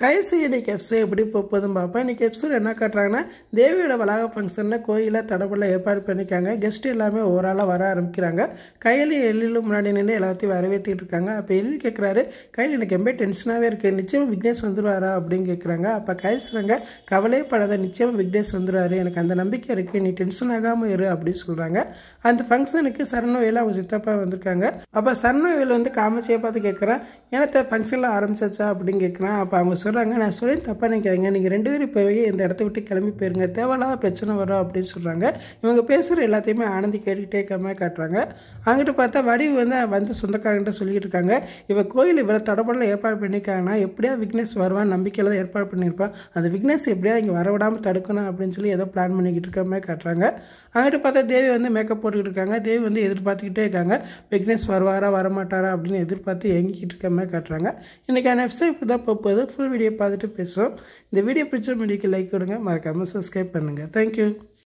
கைசி இன்னைக்கு எபிசோட் எப்படி போகுதுன்னு பார்ப்பேன். இன்றைக்கி எபிசோட் என்ன காட்டுறாங்கன்னா, தேவியோட வளாக ஃபங்க்ஷனில் கோயிலில் தடபுல ஏற்பாடு பண்ணியிருக்காங்க. கெஸ்ட் எல்லாமே ஓவராலாக வர ஆரம்பிக்கிறாங்க. கையில் எழிலும் முன்னாடி நின்று எல்லாத்தையும் வரவேற்றிட்டு இருக்காங்க. அப்போ எழில் கேட்குறாரு, கையில் எனக்கு ரொம்ப டென்ஷனாகவே இருக்குது, நிச்சயமாக விக்னேஷ் வந்துடுவாரா அப்படின்னு கேட்குறாங்க. அப்போ கையில் சொல்கிறாங்க, கவலையே படாத, நிச்சயமாக விக்னேஷ் வந்துடுவார், எனக்கு அந்த நம்பிக்கை இருக்குது, நீ டென்ஷன் ஆகாமல் இரு அப்படின்னு சொல்கிறாங்க. அந்த ஃபங்க்ஷனுக்கு சரணவேல் அவங்க சித்தப்பா வந்திருக்காங்க. அப்போ சரணவேல் வந்து காமச்சியை பார்த்து கேட்குறேன், எனக்கு ஃபங்க்ஷனில் ஆரம்பிச்சாச்சா அப்படின்னு கேட்குறேன். அப்போ அவங்க சொல்கிறாங்க, நான் சொல்லி தப்பாக நினைக்கிறேங்க, நீங்கள் 2 பேரும் போய் இந்த இடத்த விட்டு கிளம்பி போயிருங்க, தேவையில்லாத பிரச்சனை வரும் அப்படின்னு சொல்கிறாங்க. இவங்க பேசுகிற எல்லாத்தையுமே ஆனந்தி கேட்டுக்கிட்டே இருக்காம காட்டுறாங்க. அங்கிட்டு பார்த்தா வடிவு வந்து சொந்தக்காரங்கிட்ட சொல்லிட்டு இருக்காங்க, இவன் கோயில் இவ்வளோ தடப்படல ஏற்பாடு பண்ணியிருக்காங்கன்னா எப்படியா விக்னேஷ் வருவான் நம்பிக்கையில் தான் ஏற்பாடு பண்ணியிருப்பான், அந்த விக்னேஷ் எப்படியா இங்கே வரவிடாமல் தடுக்கணும் அப்படின்னு சொல்லி ஏதோ பிளான் பண்ணிக்கிட்டு இருக்காம காட்டுறாங்க. அங்கிட்டு பார்த்தா தேவி வந்து மேக்கப் போட்டுக்கிட்டு இருக்காங்க. தேவி வந்து எதிர்பார்த்துக்கிட்டே இருக்காங்க, விக்னேஷ் வருவாரா வரமாட்டாரா அப்படின்னு எதிர்பார்த்து எங்கிக்கிட்டு இருக்காம காட்டுறாங்க. இன்றைக்கான வெப்சைட் இப்போ தான் போகுது. ஃபுல் வீடியோ பார்த்துட்டு பேசுவோம். இந்த வீடியோ பிடிச்ச வீடியோக்கு லைக் கொடுங்க, மறக்காமல் சப்ஸ்கிரைப் பண்ணுங்கள். தேங்க்யூ.